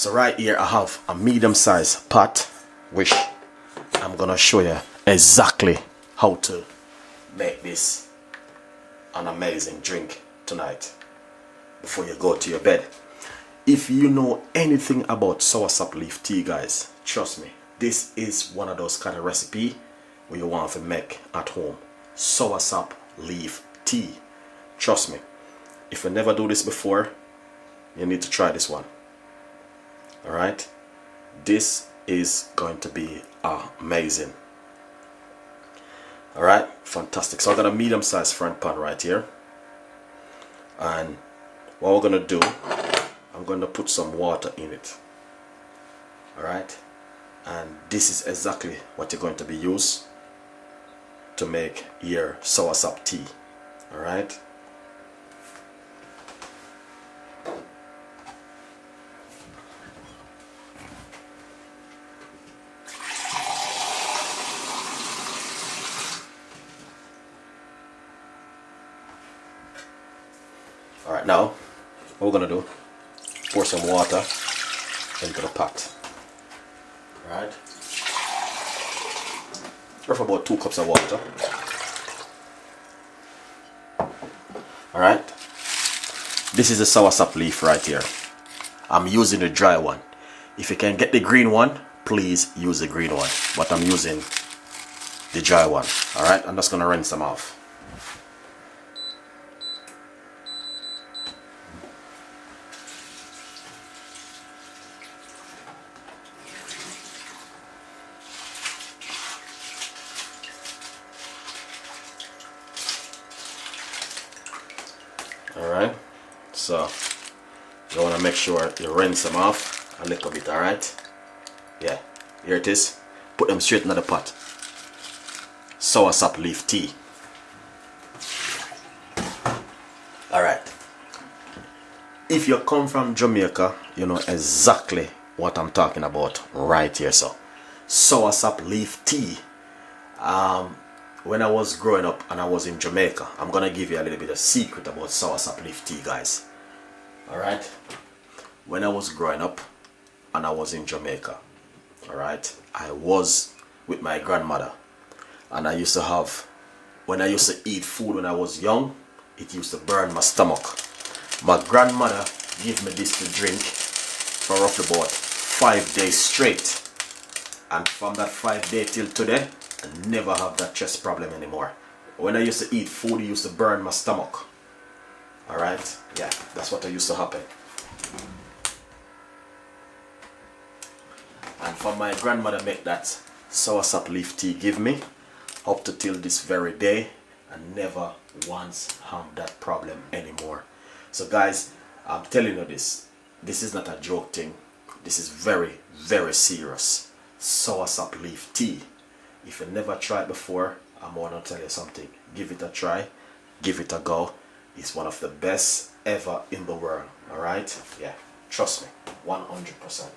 So right here I have a medium-sized pot, which I'm gonna show you exactly how to make this an amazing drink tonight before you go to your bed. If you know anything about soursop leaf tea, guys, trust me, this is one of those kind of recipe where you want to make at home. Soursop leaf tea. Trust me, if you never do this before, you need to try this one. Alright, this is going to be amazing. Alright, fantastic. So I got a medium-sized front pan right here, and what we're gonna do, I'm gonna put some water in it. Alright, and this is exactly what you're going to be used to make your soursop tea. Alright, alright, now what we're gonna do, pour some water into the pot. Alright, roughly about 2 cups of water. Alright, this is the soursop leaf right here. I'm using the dry one. If you can get the green one, please use the green one, but I'm using the dry one. Alright, I'm just gonna rinse them off. Alright, so you want to make sure you rinse them off a little bit. Alright, yeah, here it is. Put them straight into the pot. Soursop leaf tea. Alright, if you come from Jamaica, you know exactly what I'm talking about right here. So soursop leaf tea. When I was growing up and I was in Jamaica, I'm gonna give you a little bit of secret about soursop leaf tea, guys. Alright, when I was growing up and I was in Jamaica, alright, I was with my grandmother, and I used to have, when I used to eat food when I was young, it used to burn my stomach. My grandmother gave me this to drink for roughly about 5 days straight, and from that 5 days till today, I never have that chest problem anymore. When I used to eat food, it used to burn my stomach. Alright, yeah, that's what used to happen. And for my grandmother make that soursop leaf tea give me, up to till this very day, I never once have that problem anymore. So guys, I'm telling you this is not a joke thing. This is very, very serious. Soursop leaf tea. If you never tried before, I'm gonna tell you something. Give it a try, give it a go. It's one of the best ever in the world. Alright? Yeah, trust me, 100%.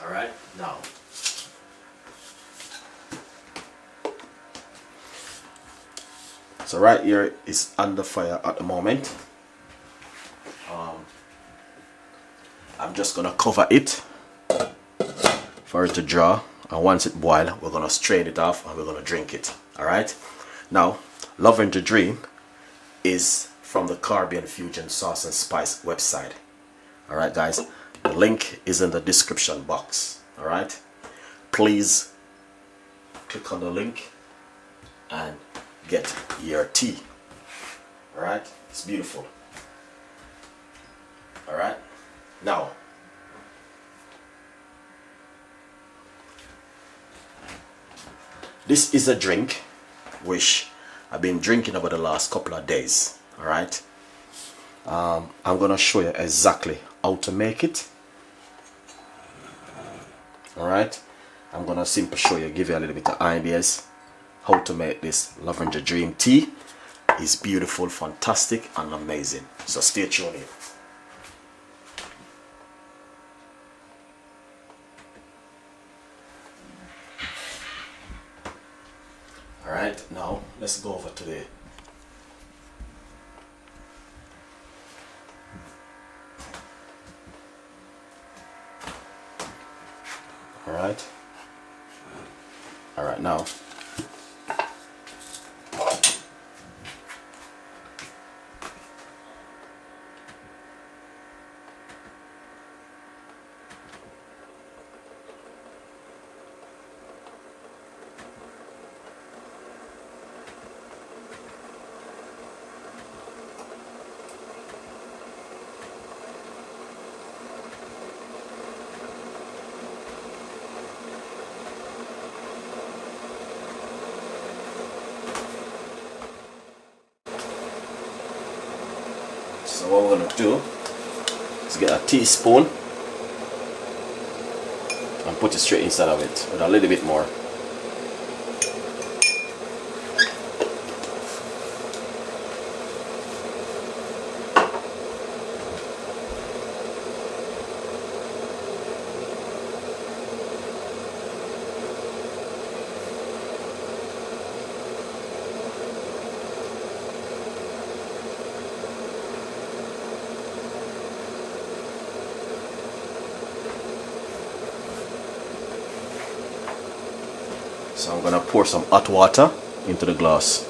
Alright, now so right here is under fire at the moment. I'm just gonna cover it for it to draw, and once it boils, we're gonna strain it off and we're gonna drink it. Alright, now Loving the Dream is from the Caribbean Fusion Sauce and Spice website. Alright guys, the link is in the description box. Alright, please click on the link and get your tea. Alright, it's beautiful. Alright, now this is a drink which I've been drinking over the last couple of days. Alright, I'm gonna show you exactly how to make it. Alright, I'm gonna simply show you, give you a little bit of ideas how to make this Loving the Dream tea. It's beautiful, fantastic and amazing. So stay tuned in. now let's go over to the all right now so what we're going to do is get a teaspoon and put it straight inside of it with a little bit more. So I'm gonna pour some hot water into the glass.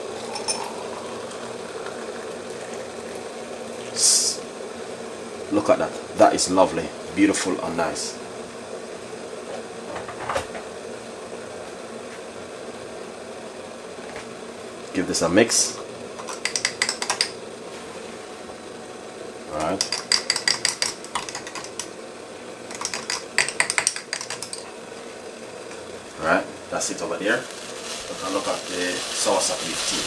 Look at that. That is lovely, beautiful and nice. Give this a mix. Alright. Alright. That's it over there. Look at the Soursop leaf tea.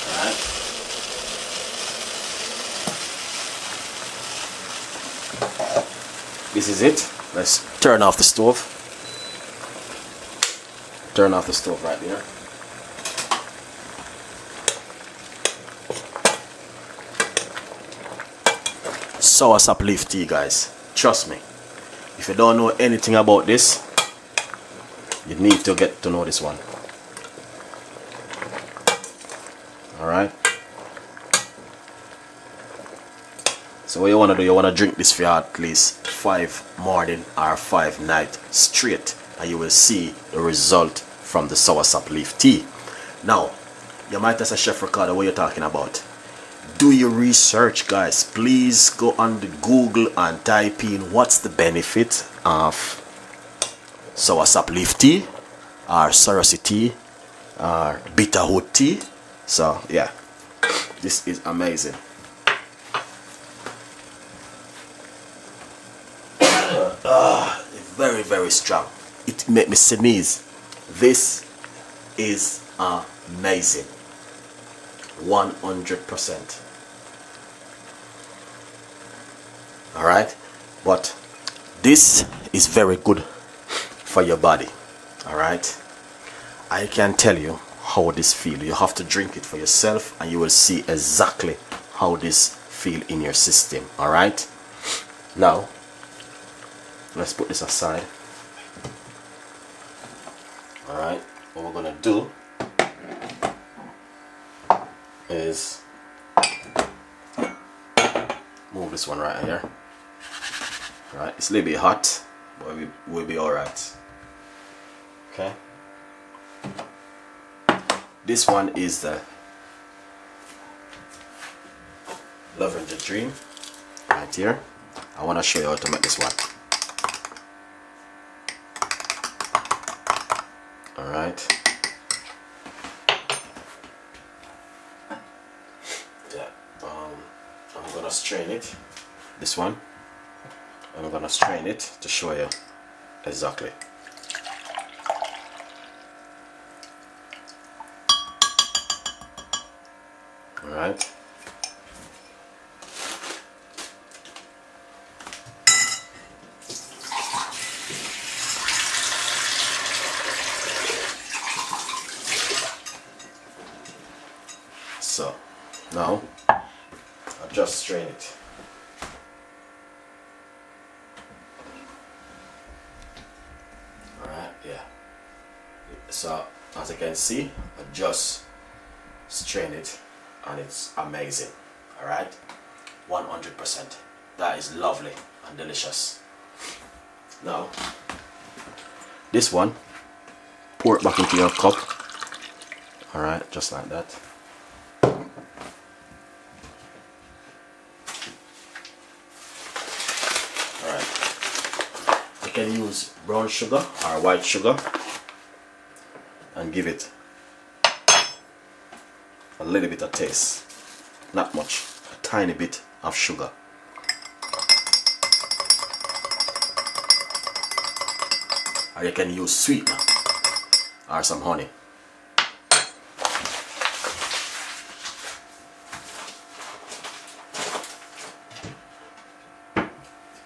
Alright. This is it. Let's turn off the stove. Turn off the stove right there. Soursop leaf tea, guys. Trust me. If you don't know anything about this, you need to get to know this one. Alright. So what you want to do, you want to drink this for at least 5 morning or 5 night straight, and you will see the result from the Soursop leaf tea. Now, you might say, Chef Ricardo, what are you talking about? Do your research, guys. Please go on the Google and type in what's the benefit of Soursop leaf tea or Soursop tea or bitterwood tea. So yeah, this is amazing. Very, very strong. It made me sneeze. This is amazing. 100%. Alright, but this is very good for your body. Alright, I can tell you how this feel. You have to drink it for yourself and you will see exactly how this feel in your system. Alright, now let's put this aside. Alright, what we're gonna do is move this one right here. Alright, it's a little bit hot, but we'll be alright. Okay, this one is the Lavender Dream right here. I want to show you how to make this one. Alright, yeah, I'm gonna strain it, this one. I'm gonna strain it to show you exactly. Alright. So now I'll just strain it. Alright, yeah. So As you can see, I just strain it and it's amazing. Alright, 100%. That is lovely and delicious. Now, this one, pour it back into your cup. Alright, just like that. Alright, you can use brown sugar or white sugar and give it a little bit of taste. Not much, a tiny bit of sugar. Or you can use sweetener or some honey.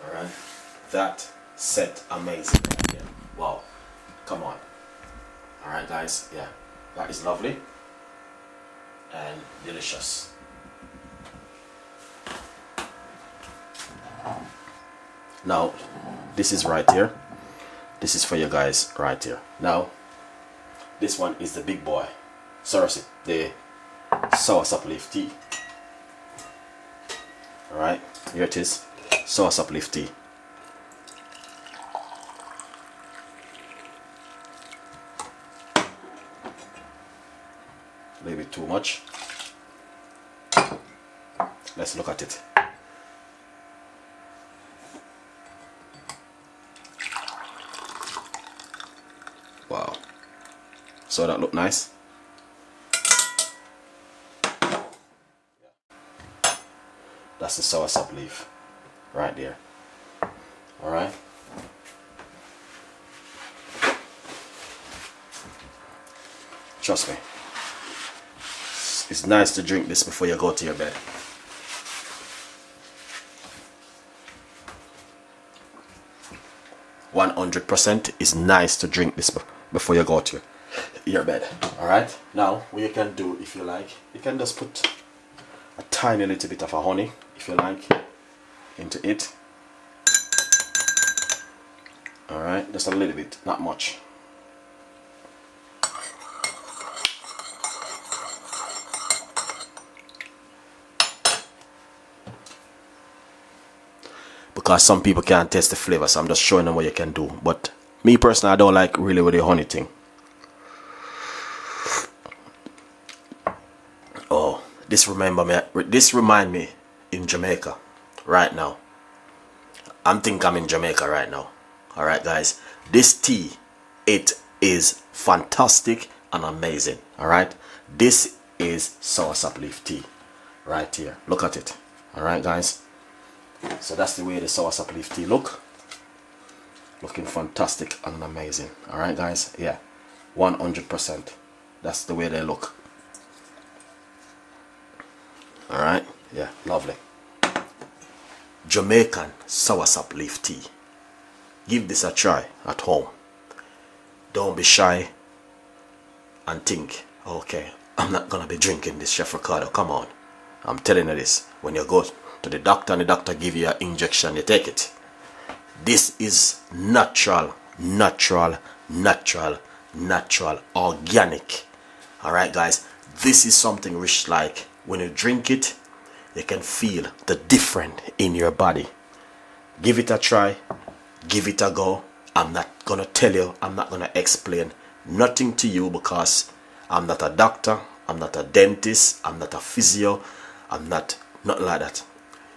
Alright, that set amazing right there. Wow, come on. Alright guys, yeah, that is lovely and delicious. Now, this is right here. This is for you guys right here. Now, this one is the big boy. Soursop, the Soursop leaf tea. Alright, here it is. Soursop leaf tea. A little bit too much. Let's look at it. Wow. So that look nice. That's the soursop leaf right there. Alright. Trust me. It's nice to drink this before you go to your bed. %100% is nice to drink this before you go to your bed. Alright, now what you can do, if you like, you can just put a tiny little bit of a honey, if you like, into it. Alright, just a little bit, not much. Because some people can't taste the flavor, so I'm just showing them what you can do. But me personally, I don't like really with the honey thing. Oh, this remind me in Jamaica right now. I'm in Jamaica right now. Alright guys, this tea, it is fantastic and amazing. Alright, this is soursop leaf tea right here. Look at it. Alright guys, so that's the way the soursop leaf tea looking fantastic and amazing. Alright guys, yeah, 100%. That's the way they look. Alright, yeah, lovely. Jamaican soursop leaf tea. Give this a try at home. Don't be shy and think, okay, I'm not gonna be drinking this, Chef Ricardo. Come on, I'm telling you this. When you go to the doctor and the doctor give you an injection, you take it. This is natural, organic. Alright guys, this is something rich, like when you drink it, you can feel the difference in your body. Give it a try, give it a go. I'm not gonna tell you, I'm not gonna explain nothing to you, because I'm not a doctor, I'm not a dentist, I'm not a physio, I'm not nothing like that.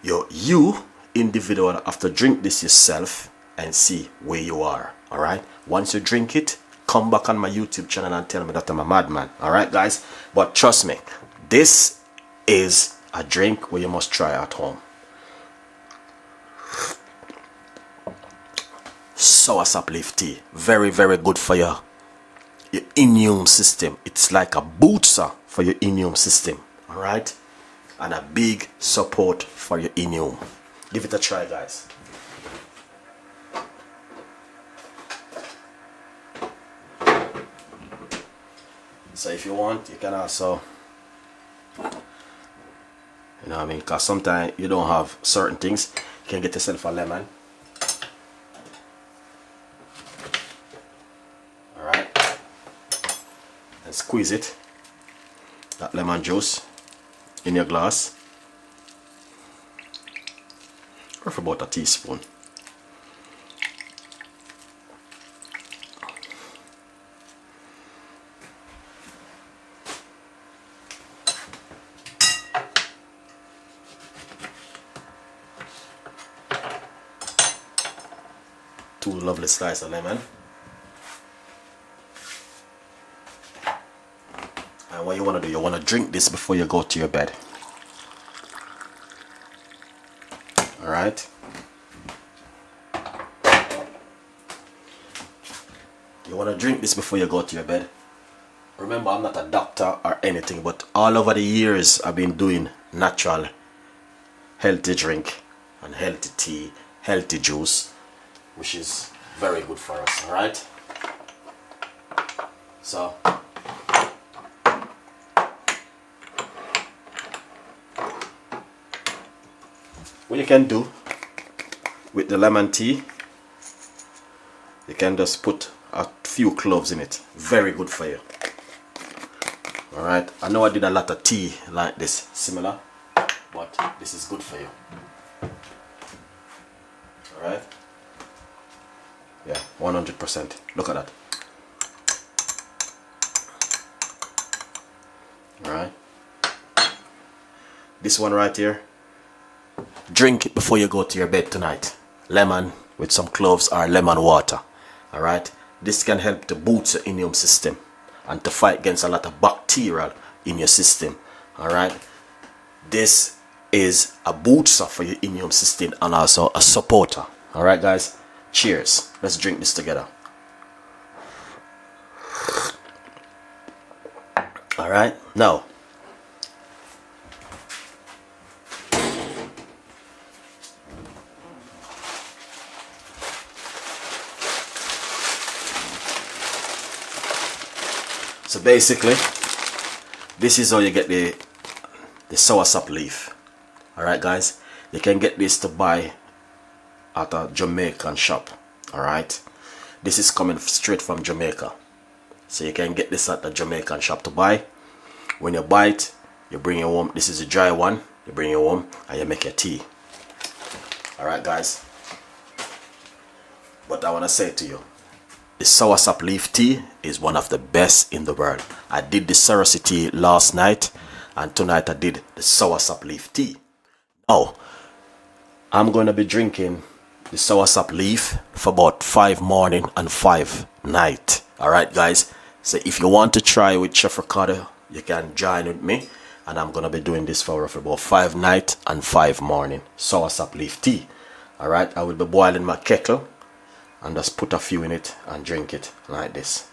You individual have to drink this yourself and see where you are. Alright, once you drink it, come back on my YouTube channel and tell me that I'm a madman. Alright guys, but trust me, this is a drink where you must try at home. Soursop leaf tea, very good for your immune system. It's like a booster for your immune system. Alright, and a big support for your immune. Give it a try guys. So if you want, you can also, you know what I mean, because sometimes you don't have certain things. You can get yourself a lemon. Alright, squeeze it, that lemon juice, in your glass, or for about a teaspoon. Two lovely slices of lemon. And what you want to do, you want to drink this before you go to your bed. Alright? You want to drink this before you go to your bed. Remember, I'm not a doctor or anything, but all over the years I've been doing natural, healthy drink and healthy tea, healthy juice, which is very good for us. Alright? So what you can do with the lemon tea, you can just put a few cloves in it. Very good for you. Alright, I know I did a lot of tea like this, similar, but this is good for you. Alright? Yeah, 100%. Look at that. Alright? This one right here, drink it before you go to your bed tonight. Lemon with some cloves or lemon water. Alright? This can help to boost your immune system and to fight against a lot of bacteria in your system. Alright? This is a booster for your immune system and also a supporter. Alright guys? Cheers. Let's drink this together. Alright? Now, so basically, this is how you get the soursop leaf. Alright guys, you can get this to buy at a Jamaican shop. Alright, this is coming straight from Jamaica, so you can get this at the Jamaican shop to buy. When you buy it, you bring it home. This is a dry one. You bring it home and you make your tea. Alright guys, but I want to say to you, the soursop leaf tea is one of the best in the world. I did the soursop tea last night, and tonight I did the soursop leaf tea. Now, I'm going to be drinking the soursop leaf for about 5 morning and 5 night. Alright guys, so if you want to try with Chef Ricardo, you can join with me, and I'm going to be doing this for about 5 night and 5 morning soursop leaf tea. Alright, I will be boiling my kettle and just put a few in it and drink it like this.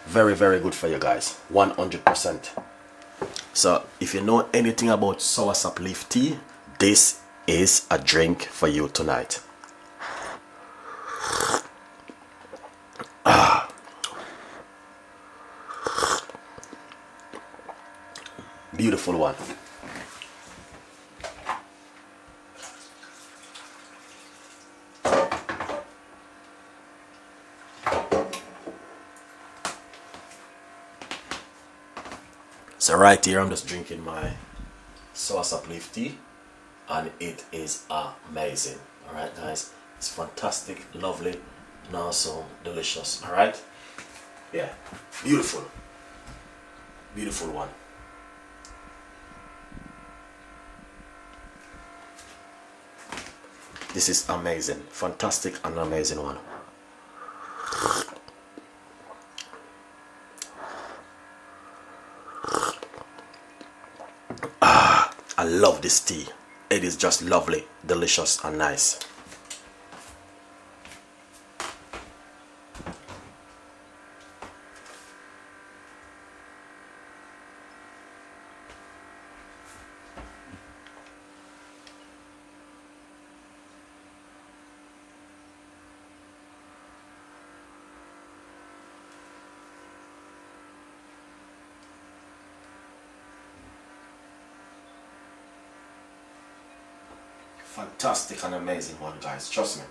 Very, very good for you guys. 100%. So if you know anything about soursop leaf tea, this is a drink for you tonight. Beautiful one. So right here I'm just drinking my soursop leaf tea, and it is amazing. Alright guys, it's fantastic, lovely, and also delicious. Alright, yeah, beautiful, beautiful one. This is amazing, fantastic and amazing one. I love this tea. It is just lovely, delicious and nice. Fantastic and amazing one, guys, trust me.